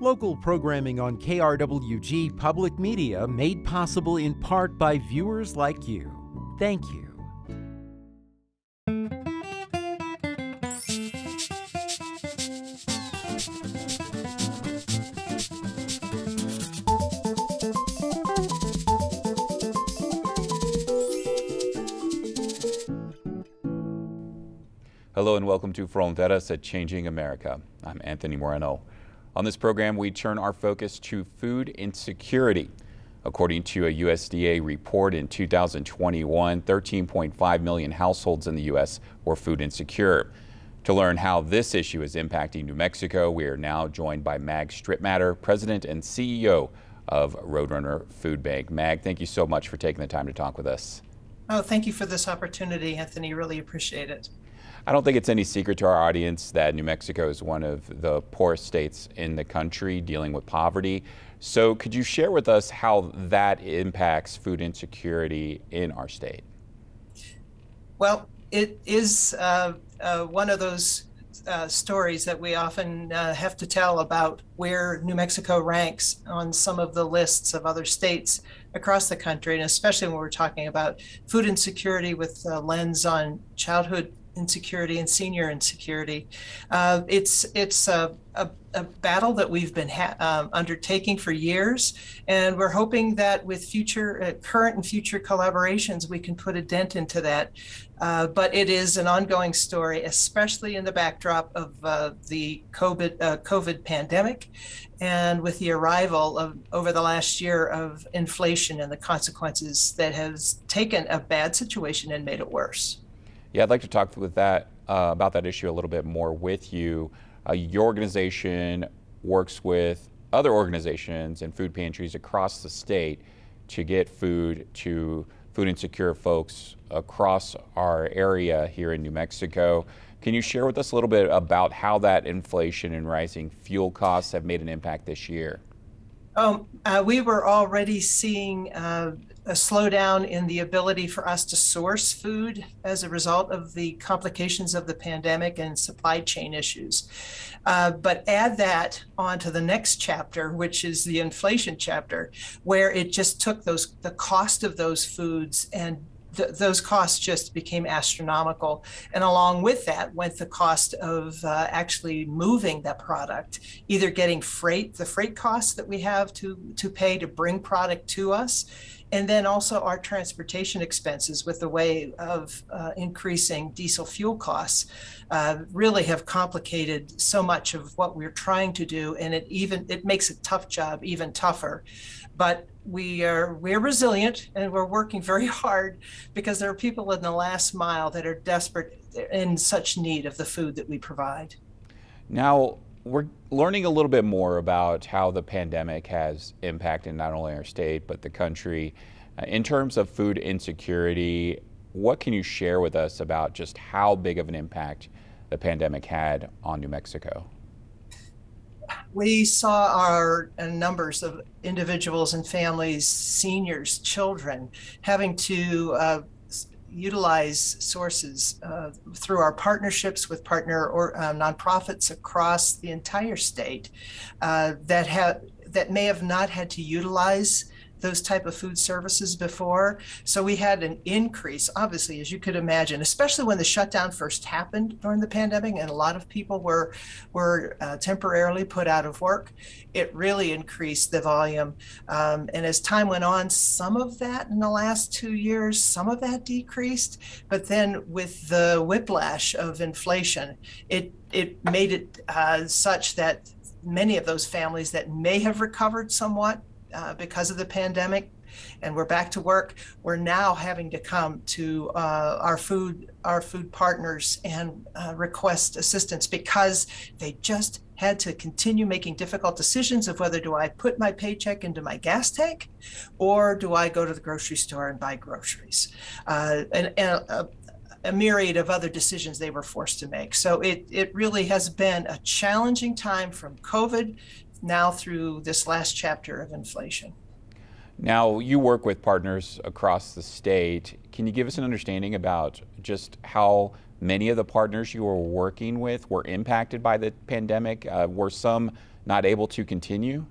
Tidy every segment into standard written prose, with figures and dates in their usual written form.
Local programming on KRWG Public Media made possible in part by viewers like you. Thank you. Hello and welcome to Fronteras at Changing America. I'm Anthony Moreno. On this program, we turn our focus to food insecurity. According to a USDA report in 2021, 13.5 million households in the U.S. were food insecure. To learn how this issue is impacting New Mexico, we are now joined by Mag Strittmatter, President and CEO of Roadrunner Food Bank. Mag, thank you so much for taking the time to talk with us. Oh, thank you for this opportunity, Anthony. Really appreciate it. I don't think it's any secret to our audience that New Mexico is one of the poorest states in the country dealing with poverty. So could you share with us how that impacts food insecurity in our state? Well, it is one of those stories that we often have to tell about where New Mexico ranks on some of the lists of other states across the country, and especially when we're talking about food insecurity with a lens on childhood insecurity and senior insecurity. It's a battle that we've been undertaking for years, and we're hoping that with future current and future collaborations we can put a dent into that. But it is an ongoing story, especially in the backdrop of the COVID pandemic, and with the arrival of over the last year of inflation and the consequences that has taken a bad situation and made it worse. Yeah, I'd like to talk with that about that issue a little bit more with you. Your organization works with other organizations and food pantries across the state to get food to food insecure folks across our area here in New Mexico. Can you share with us a little bit about how that inflation and rising fuel costs have made an impact this year? We were already seeing a slowdown in the ability for us to source food as a result of the complications of the pandemic and supply chain issues. But add that onto the next chapter, which is the inflation chapter, where it just took the cost of those foods, and those costs just became astronomical. And along with that went the cost of actually moving that product, either getting the freight costs that we have to pay to bring product to us, and then also our transportation expenses with the way of increasing diesel fuel costs really have complicated so much of what we're trying to do, and it makes a tough job even tougher. But we're resilient, and we're working very hard because there are people in the last mile that are desperate, in such need of the food that we provide. Now, we're learning a little bit more about how the pandemic has impacted not only our state, but the country. In terms of food insecurity, what can you share with us about just how big of an impact the pandemic had on New Mexico? We saw our numbers of individuals and families, seniors, children, having to utilize sources through our partnerships with partner or nonprofits across the entire state that may have not had to utilize those type of food services before. So we had an increase, obviously, as you could imagine, especially when the shutdown first happened during the pandemic and a lot of people were temporarily put out of work. It really increased the volume. And as time went on, some of that in the last 2 years, some of that decreased. But then with the whiplash of inflation, it made it such that many of those families that may have recovered somewhat because of the pandemic and we're back to work, we're now having to come to our food partners and request assistance because they just had to continue making difficult decisions of whether do I put my paycheck into my gas tank or do I go to the grocery store and buy groceries, and a myriad of other decisions they were forced to make. So it really has been a challenging time from COVID now through this last chapter of inflation. Now, you work with partners across the state. Can you give us an understanding about just how many of the partners you were working with were impacted by the pandemic? Were some not able to continue?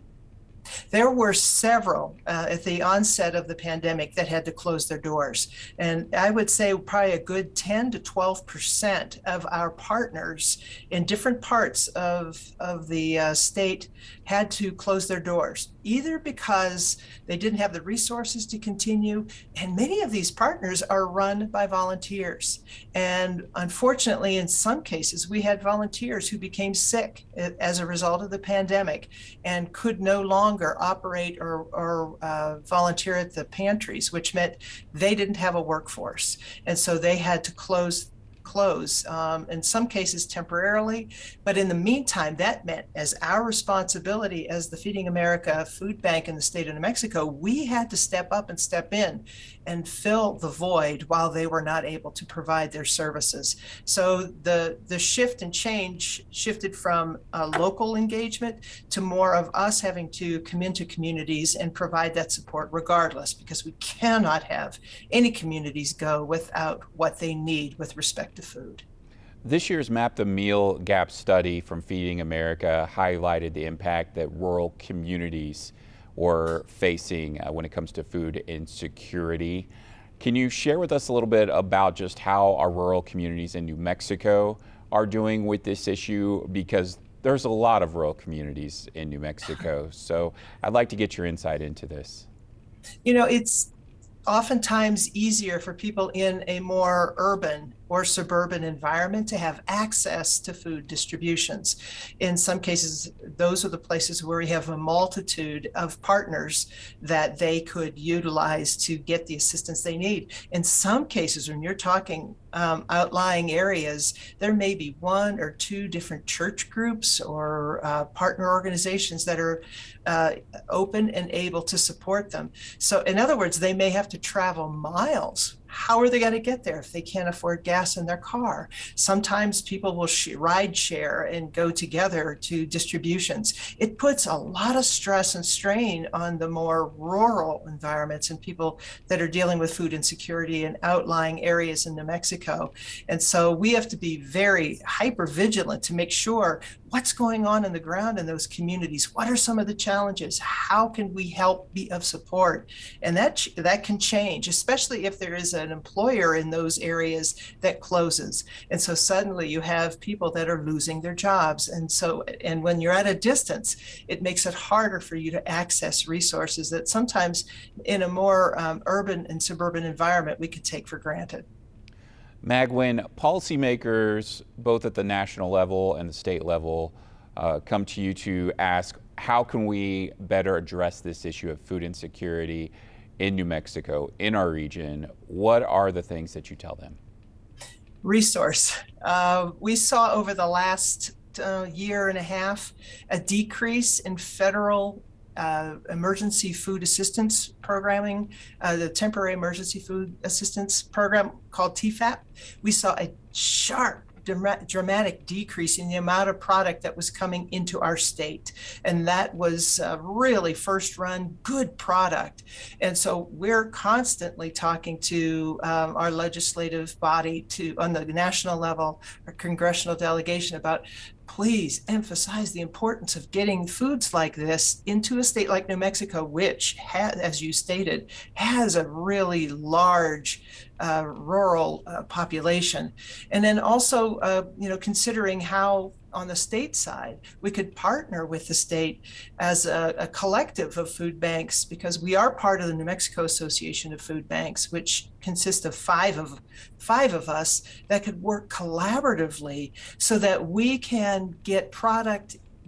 There were several at the onset of the pandemic that had to close their doors. And I would say probably a good 10 to 12% of our partners in different parts of the state had to close their doors, either because they didn't have the resources to continue. And many of these partners are run by volunteers. And unfortunately, in some cases, we had volunteers who became sick as a result of the pandemic and could no longer operate or volunteer at the pantries, which meant they didn't have a workforce. And so they had to close, in some cases temporarily. But in the meantime, that meant as our responsibility as the Feeding America Food Bank in the state of New Mexico, we had to step up and step in and fill the void while they were not able to provide their services. So the shift and change shifted from local engagement to more of us having to come into communities and provide that support regardless, because we cannot have any communities go without what they need with respect to food. This year's Map the Meal Gap study from Feeding America highlighted the impact that rural communities were facing when it comes to food insecurity. Can you share with us a little bit about just how our rural communities in New Mexico are doing with this issue? Because there's a lot of rural communities in New Mexico. So I'd like to get your insight into this. You know, it's oftentimes easier for people in a more urban or suburban environment to have access to food distributions. In some cases, those are the places where we have a multitude of partners that they could utilize to get the assistance they need. In some cases, when you're talking outlying areas, there may be one or two different church groups or partner organizations that are open and able to support them. So in other words, they may have to travel miles. How are they going to get there if they can't afford gas in their car? Sometimes people will ride share and go together to distributions. It puts a lot of stress and strain on the more rural environments and people that are dealing with food insecurity in outlying areas in New Mexico. And so we have to be very hyper vigilant to make sure what's going on the ground in those communities. What are some of the challenges? How can we help be of support? And that can change, especially if there is an employer in those areas that closes. And so suddenly you have people that are losing their jobs. And when you're at a distance, it makes it harder for you to access resources that sometimes in a more urban and suburban environment we could take for granted. Mag, when policymakers, both at the national level and the state level, come to you to ask, how can we better address this issue of food insecurity in New Mexico, in our region, what are the things that you tell them? Resource. We saw over the last year and a half a decrease in federal emergency food assistance programming, the temporary emergency food assistance program called TFAP. We saw a sharp dramatic decrease in the amount of product that was coming into our state. And that was really first run good product. And so we're constantly talking to our legislative body on the national level, our congressional delegation about please emphasize the importance of getting foods like this into a state like New Mexico, which, as you stated, has a really large rural population. And then also, considering how on the state side, we could partner with the state as a collective of food banks, because we are part of the New Mexico Association of Food Banks, which consists of five of us that could work collaboratively so that we can get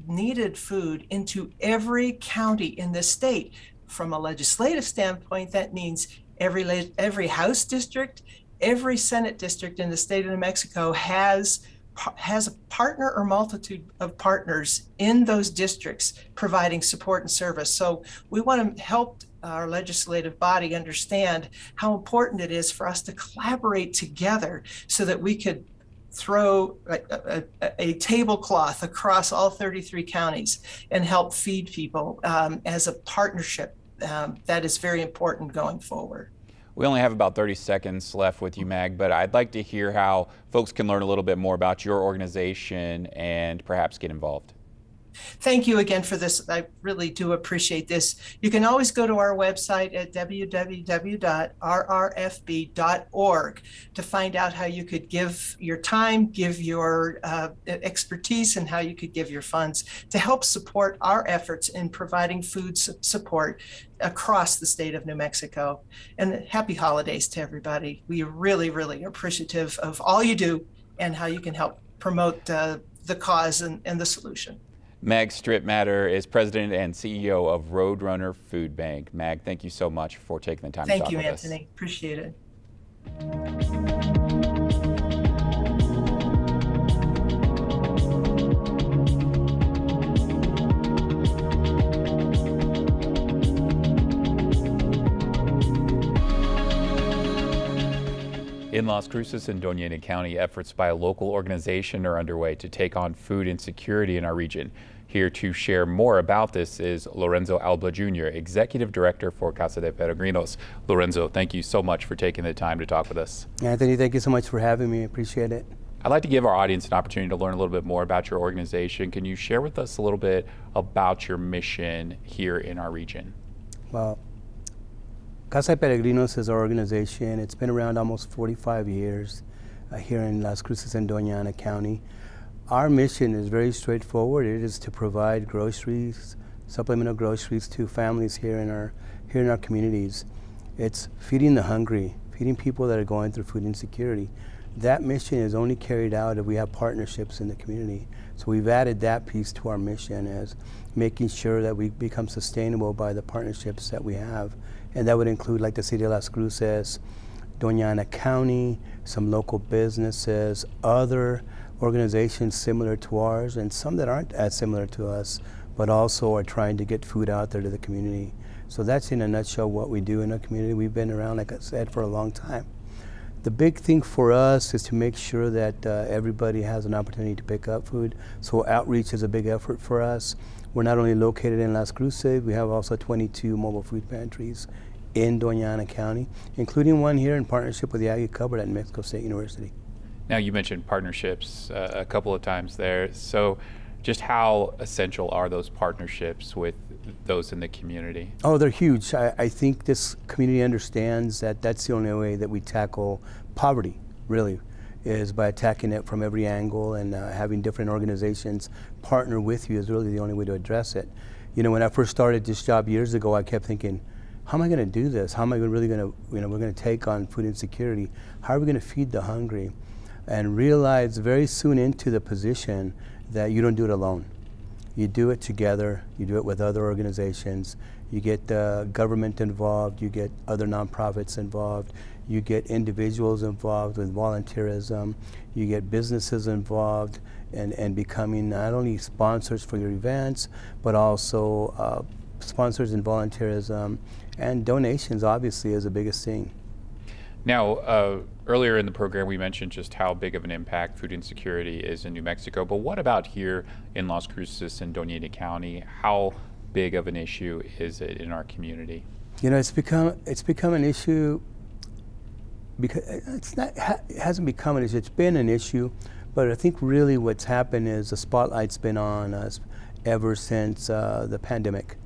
needed food into every county in the state. From a legislative standpoint, that means every House district, every Senate district in the state of New Mexico has a partner or multitude of partners in those districts providing support and service. So we want to help our legislative body understand how important it is for us to collaborate together so that we could throw a tablecloth across all 33 counties and help feed people as a partnership that is very important going forward. We only have about 30 seconds left with you, Mag, but I'd like to hear how folks can learn a little bit more about your organization and perhaps get involved. Thank you again for this. I really do appreciate this. You can always go to our website at www.rrfb.org to find out how you could give your time, give your expertise, and how you could give your funds to help support our efforts in providing food support across the state of New Mexico. And happy holidays to everybody. We are really, really appreciative of all you do and how you can help promote the cause and the solution. Mag Strittmatter is president and CEO of Roadrunner Food Bank. Mag, thank you so much for taking the time to talk with us. Thank you, Anthony. Appreciate it. In Las Cruces and Doña Ana County, efforts by a local organization are underway to take on food insecurity in our region. Here to share more about this is Lorenzo Alba Jr., Executive Director for Casa de Peregrinos. Lorenzo, thank you so much for taking the time to talk with us. Anthony, thank you so much for having me. I appreciate it. I'd like to give our audience an opportunity to learn a little bit more about your organization. Can you share with us a little bit about your mission here in our region? Well, Casa de Peregrinos is our organization. It's been around almost 45 years here in Las Cruces and Doña Ana County. Our mission is very straightforward. It is to provide groceries, supplemental groceries to families here in our communities. It's feeding the hungry, feeding people that are going through food insecurity. That mission is only carried out if we have partnerships in the community. So we've added that piece to our mission as making sure that we become sustainable by the partnerships that we have. And that would include like the City of Las Cruces, Doña Ana County, some local businesses, other organizations similar to ours, and some that aren't as similar to us, but also are trying to get food out there to the community. So that's in a nutshell what we do in our community. We've been around, like I said, for a long time. The big thing for us is to make sure that everybody has an opportunity to pick up food. So outreach is a big effort for us. We're not only located in Las Cruces, we have also 22 mobile food pantries in Doña Ana County, including one here in partnership with the Aggie Cupboard at New Mexico State University. Now, you mentioned partnerships a couple of times there. So just how essential are those partnerships with those in the community? Oh, they're huge. I think this community understands that that's the only way that we tackle poverty, really, is by attacking it from every angle, and having different organizations partner with you is really the only way to address it. You know, when I first started this job years ago, I kept thinking, how am I going to do this? How am I really going to, we're going to take on food insecurity? How are we going to feed the hungry? And realize very soon into the position that you don't do it alone. You do it together, you do it with other organizations, you get the government involved, you get other nonprofits involved, you get individuals involved with volunteerism, you get businesses involved and becoming not only sponsors for your events, but also sponsors in volunteerism, and donations obviously is the biggest thing. Now, earlier in the program, we mentioned just how big of an impact food insecurity is in New Mexico, but what about here in Las Cruces and Doña Ana County? How big of an issue is it in our community? You know, it's become an issue because it hasn't become an issue. It's been an issue, but I think really what's happened is the spotlight's been on us ever since the pandemic.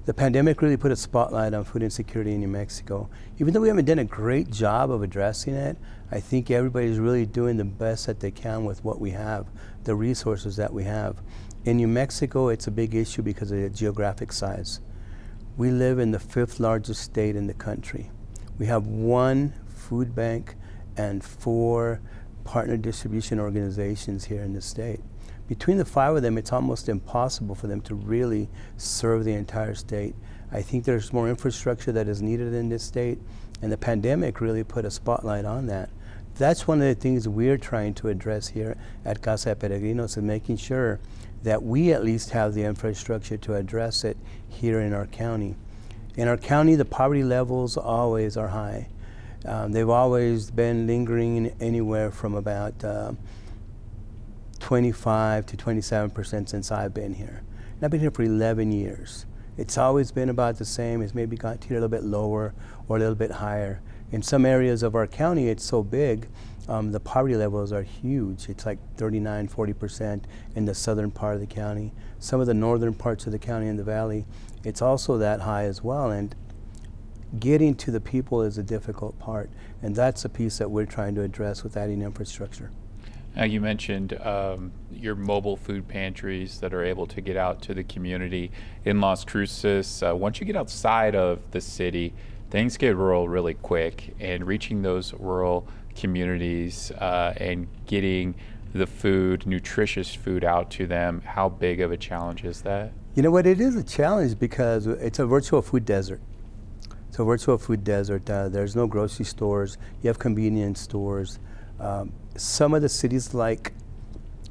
The pandemic really put a spotlight on food insecurity in New Mexico. Even though we haven't done a great job of addressing it, I think everybody's really doing the best that they can with what we have, the resources that we have. In New Mexico, it's a big issue because of the geographic size. We live in the 5th largest state in the country. We have 1 food bank and 4 partner distribution organizations here in the state. Between the 5 of them, it's almost impossible for them to really serve the entire state. I think there's more infrastructure that is needed in this state, and the pandemic really put a spotlight on that. That's one of the things we're trying to address here at Casa de Peregrinos, and making sure that we at least have the infrastructure to address it here in our county. In our county, the poverty levels always are high. They've always been lingering anywhere from about 25 to 27% since I've been here. And I've been here for 11 years. It's always been about the same. It's maybe got here a little bit lower or a little bit higher. In some areas of our county, it's so big, the poverty levels are huge. It's like 39, 40% in the southern part of the county. Some of the northern parts of the county in the valley, it's also that high as well. And getting to the people is a difficult part. And that's a piece that we're trying to address with adding infrastructure. Now, you mentioned your mobile food pantries that are able to get out to the community in Las Cruces. Once you get outside of the city, things get rural really quick, and reaching those rural communities and getting the food, nutritious food, out to them, how big of a challenge is that? You know what, it is a challenge because it's a virtual food desert. It's a virtual food desert. There's no grocery stores. You have convenience stores. Some of the cities like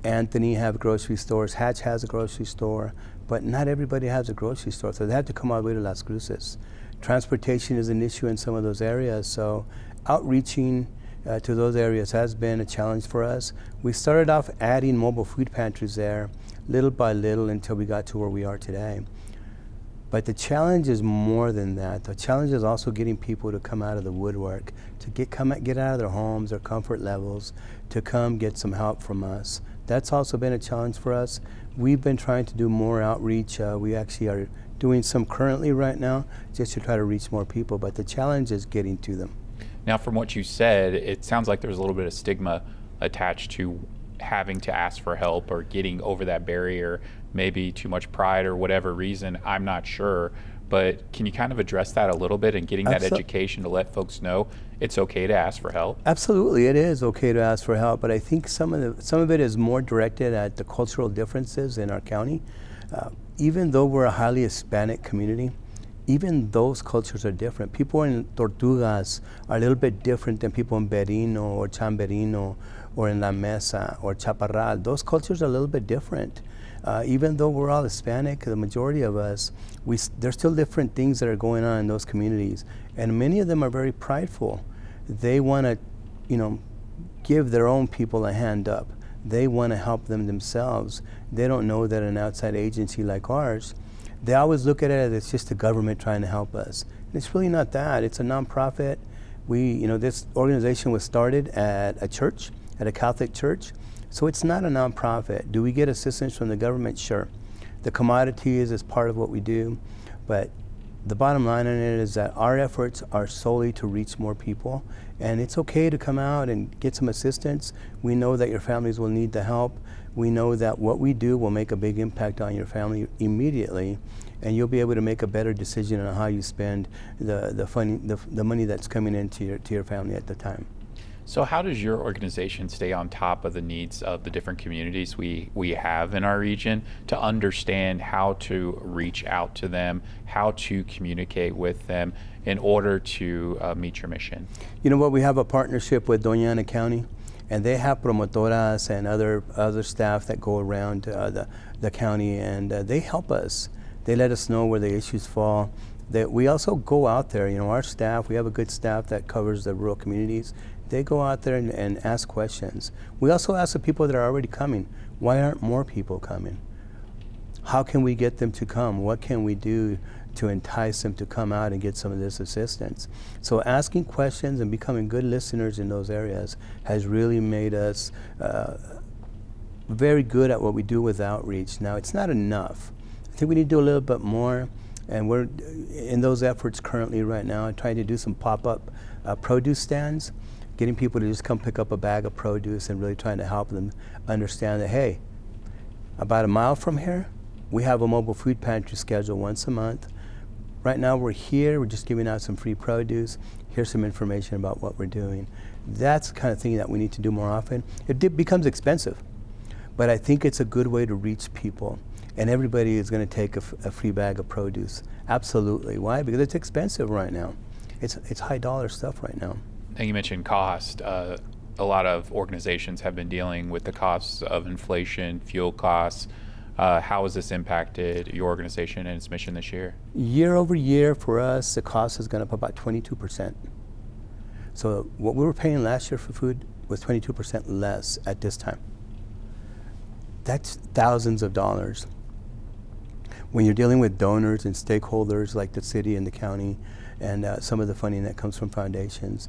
Anthony have grocery stores. Hatch has a grocery store, but not everybody has a grocery store, so they have to come all the way to Las Cruces. Transportation is an issue in some of those areas, so outreaching to those areas has been a challenge for us. We started off adding mobile food pantries there, little by little, until we got to where we are today. But the challenge is more than that. The challenge is also getting people to come out of the woodwork, to get out of their homes, their comfort levels, to come get some help from us. That's also been a challenge for us. We've been trying to do more outreach. We actually are doing some currently right now, just to try to reach more people, but the challenge is getting to them. Now, from what you said, it sounds like there's a little bit of stigma attached to having to ask for help or getting over that barrier, maybe too much pride or whatever reason, I'm not sure. But can you kind of address that a little bit and getting that education to let folks know it's okay to ask for help? Absolutely, it is okay to ask for help, but I think some of it is more directed at the cultural differences in our county. Even though we're a highly Hispanic community, even those cultures are different. People in Tortugas are a little bit different than people in Berino or Chamberino or in La Mesa or Chaparral. Those cultures are a little bit different. Even though we're all Hispanic, the majority of us, there's still different things that are going on in those communities. And many of them are very prideful. They want to, give their own people a hand up. They want to help them themselves. They don't know that an outside agency like ours, they always look at it as it's just the government trying to help us. And it's really not that. It's a nonprofit. This organization was started at a church, at a Catholic church. So it's not a nonprofit. Do we get assistance from the government? Sure. The commodities is part of what we do, but the bottom line on it is that our efforts are solely to reach more people, and it's okay to come out and get some assistance. We know that your families will need the help. We know that what we do will make a big impact on your family immediately, and you'll be able to make a better decision on how you spend the money that's coming into your family at the time. So how does your organization stay on top of the needs of the different communities we have in our region to understand how to reach out to them, how to communicate with them in order to meet your mission? You know what, we have a partnership with Doña Ana County, and they have promotoras and other staff that go around the county, and they help us. They let us know where the issues fall. We also go out there, our staff, we have a good staff that covers the rural communities. They go out there and ask questions. We also ask the people that are already coming, why aren't more people coming? How can we get them to come? What can we do to entice them to come out and get some of this assistance? So asking questions and becoming good listeners in those areas has really made us very good at what we do with outreach. Now, it's not enough. I think we need to do a little bit more, and we're in those efforts currently right now, trying to do some pop-up produce stands, getting people to just come pick up a bag of produce and really trying to help them understand that, hey, about a mile from here, we have a mobile food pantry scheduled once a month. Right now we're here, we're just giving out some free produce. Here's some information about what we're doing. That's the kind of thing that we need to do more often. It becomes expensive, but I think it's a good way to reach people. And everybody is going to take a free bag of produce. Absolutely. Why? Because it's expensive right now. It's high dollar stuff right now. Now, you mentioned cost. A lot of organizations have been dealing with the costs of inflation, fuel costs. How has this impacted your organization and its mission this year? Year over year for us, the cost has gone up about 22%. So what we were paying last year for food was 22% less at this time. That's thousands of dollars. when you're dealing with donors and stakeholders like the city and the county and some of the funding that comes from foundations,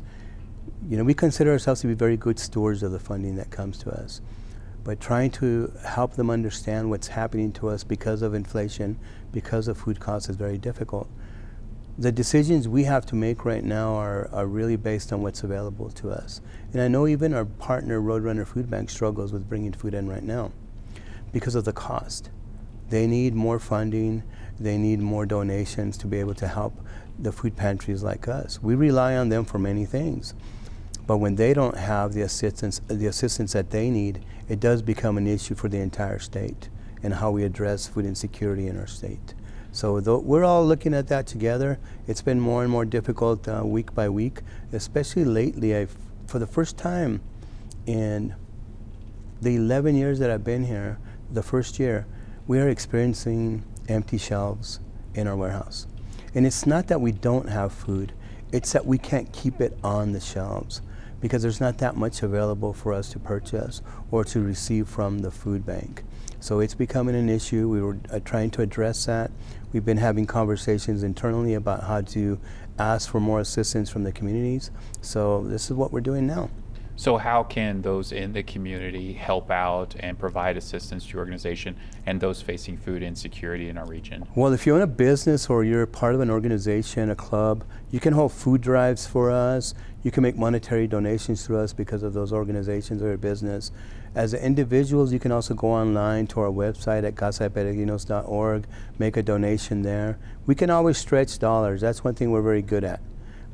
you know, we consider ourselves to be very good stewards of the funding that comes to us. But trying to help them understand what's happening to us because of inflation, because of food costs, is very difficult. The decisions we have to make right now are really based on what's available to us. And I know even our partner, Roadrunner Food Bank, struggles with bringing food in right now because of the cost. They need more funding, they need more donations to be able to help the food pantries like us. We rely on them for many things. But when they don't have the assistance that they need, it does become an issue for the entire state and how we address food insecurity in our state. So we're all looking at that together. It's been more and more difficult week by week, especially lately. For the first time in the 11 years that I've been here, the first year, we are experiencing empty shelves in our warehouse. And it's not that we don't have food, it's that we can't keep it on the shelves because there's not that much available for us to purchase or to receive from the food bank. So it's becoming an issue. We were trying to address that. We've been having conversations internally about how to ask for more assistance from the communities. So this is what we're doing now. So how can those in the community help out and provide assistance to your organization and those facing food insecurity in our region? Well, if you own a business or you're part of an organization, a club, you can hold food drives for us. You can make monetary donations to us because of those organizations or your business. As individuals, you can also go online to our website at casaperegrinos.org, make a donation there. We can always stretch dollars. That's one thing we're very good at.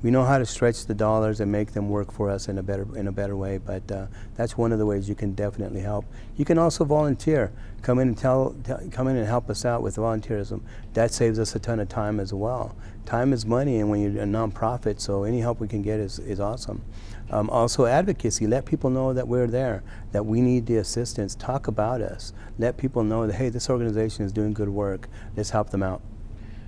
We know how to stretch the dollars and make them work for us in a better way, but that's one of the ways you can definitely help. You can also volunteer. Come in and help us out with volunteerism. That saves us a ton of time as well. Time is money, and when you're a nonprofit, so any help we can get is awesome. Also advocacy, let people know that we're there, that we need the assistance. Talk about us. Let people know that, hey, this organization is doing good work. Let's help them out.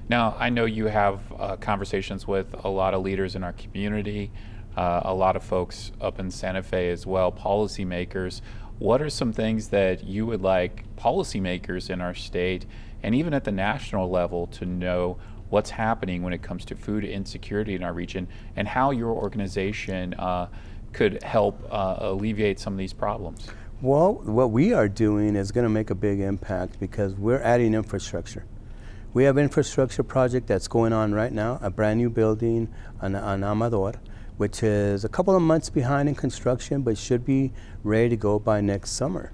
Now, I know you have conversations with a lot of leaders in our community, a lot of folks up in Santa Fe as well, policymakers. What are some things that you would like policymakers in our state and even at the national level to know what's happening when it comes to food insecurity in our region and how your organization could help alleviate some of these problems? Well, what we are doing is going to make a big impact because we're adding infrastructure. We have an infrastructure project that's going on right now, a brand new building on Amador, which is a couple of months behind in construction, but should be ready to go by next summer.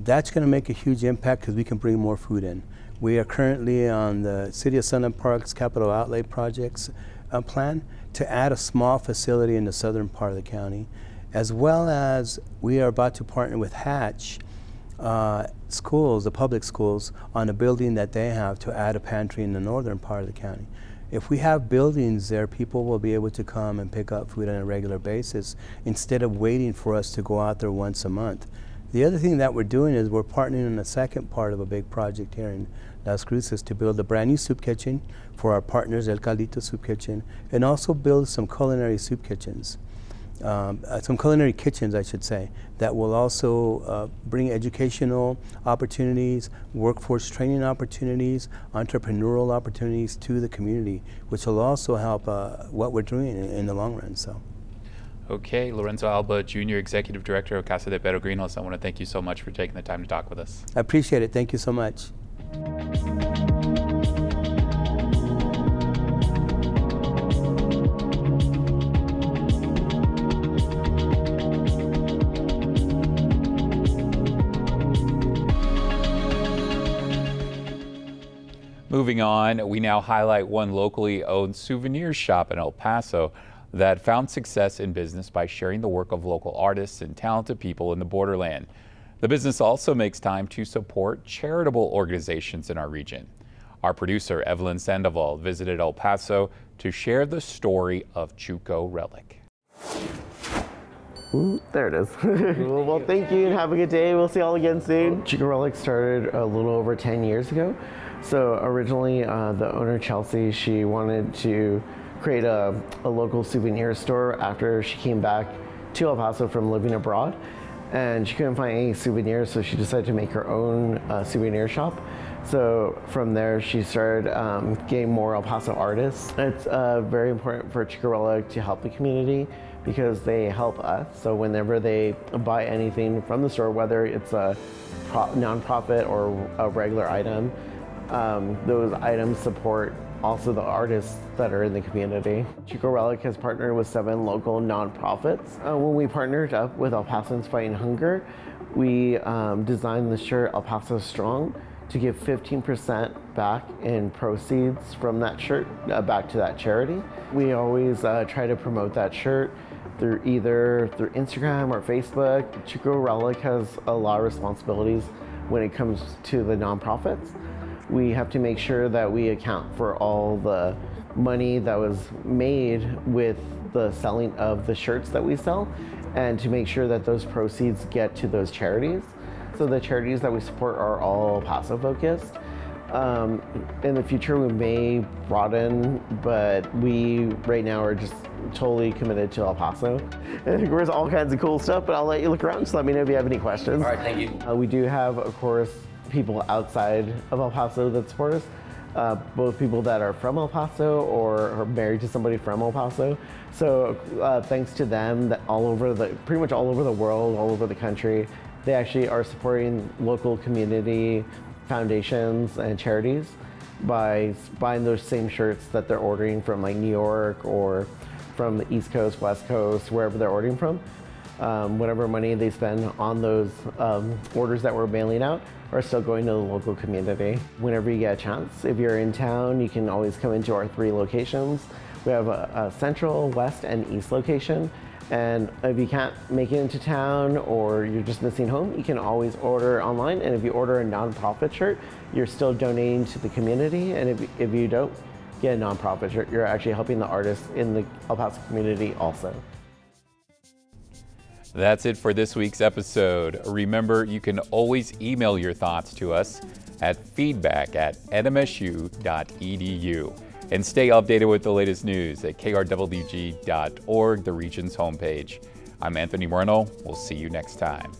That's going to make a huge impact because we can bring more food in. We are currently on the City of Sunland Park's capital outlay projects plan to add a small facility in the southern part of the county, as well as we are about to partner with Hatch schools, the public schools, on a building that they have to add a pantry in the northern part of the county. If we have buildings there, people will be able to come and pick up food on a regular basis instead of waiting for us to go out there once a month. The other thing that we're doing is we're partnering in the second part of a big project here in Las Cruces to build a brand new soup kitchen for our partners, El Caldito Soup Kitchen, and also build some culinary soup kitchens. Some culinary kitchens, I should say, that will also bring educational opportunities, workforce training opportunities, entrepreneurial opportunities to the community, which will also help what we're doing in the long run. So. Okay, Lorenzo Alba, Junior Executive Director of Casa de Peregrinos, I want to thank you so much for taking the time to talk with us. I appreciate it. Thank you so much. Moving on, we now highlight one locally owned souvenir shop in El Paso that found success in business by sharing the work of local artists and talented people in the borderland. The business also makes time to support charitable organizations in our region. Our producer, Evelyn Sandoval, visited El Paso to share the story of Chuco Relic. Ooh, there it is. Well, thank you and have a good day. We'll see you all again soon. Chuco Relic started a little over 10 years ago. So originally, the owner, Chelsea, she wanted to create a local souvenir store after she came back to El Paso from living abroad. And she couldn't find any souvenirs, so she decided to make her own souvenir shop. So from there, she started getting more El Paso artists. It's very important for Chickarella to help the community because they help us. So whenever they buy anything from the store, whether it's a nonprofit or a regular item, those items support also the artists that are in the community. Chickarella has partnered with 7 local nonprofits. When we partnered up with El Pasoans Fighting Hunger, we designed the shirt El Paso Strong to give 15% back in proceeds from that shirt back to that charity. We always try to promote that shirt through Instagram or Facebook. Chickarella has a lot of responsibilities when it comes to the nonprofits. We have to make sure that we account for all the money that was made with the selling of the shirts that we sell, and to make sure that those proceeds get to those charities. So the charities that we support are all El Paso focused. In the future we may broaden, but we right now are just totally committed to El Paso. And of course all kinds of cool stuff, but I'll let you look around, so let me know if you have any questions. All right, thank you. We do have, of course, people outside of El Paso that support us. Both people that are from El Paso or are married to somebody from El Paso. So thanks to them, that pretty much all over the world, all over the country, they actually are supporting local community foundations and charities by buying those same shirts that they're ordering from like New York or from the East Coast, West Coast, wherever they're ordering from. Whatever money they spend on those orders that we're mailing out are still going to the local community. Whenever you get a chance, if you're in town, you can always come into our 3 locations. We have a central, west, and east location. And if you can't make it into town or you're just missing home, you can always order online. And if you order a nonprofit shirt, you're still donating to the community. And if you don't get a nonprofit shirt, you're actually helping the artists in the El Paso community also. That's it for this week's episode. Remember, you can always email your thoughts to us at feedback@nmsu.edu. And stay updated with the latest news at krwg.org, the region's homepage. I'm Anthony Moreno. We'll see you next time.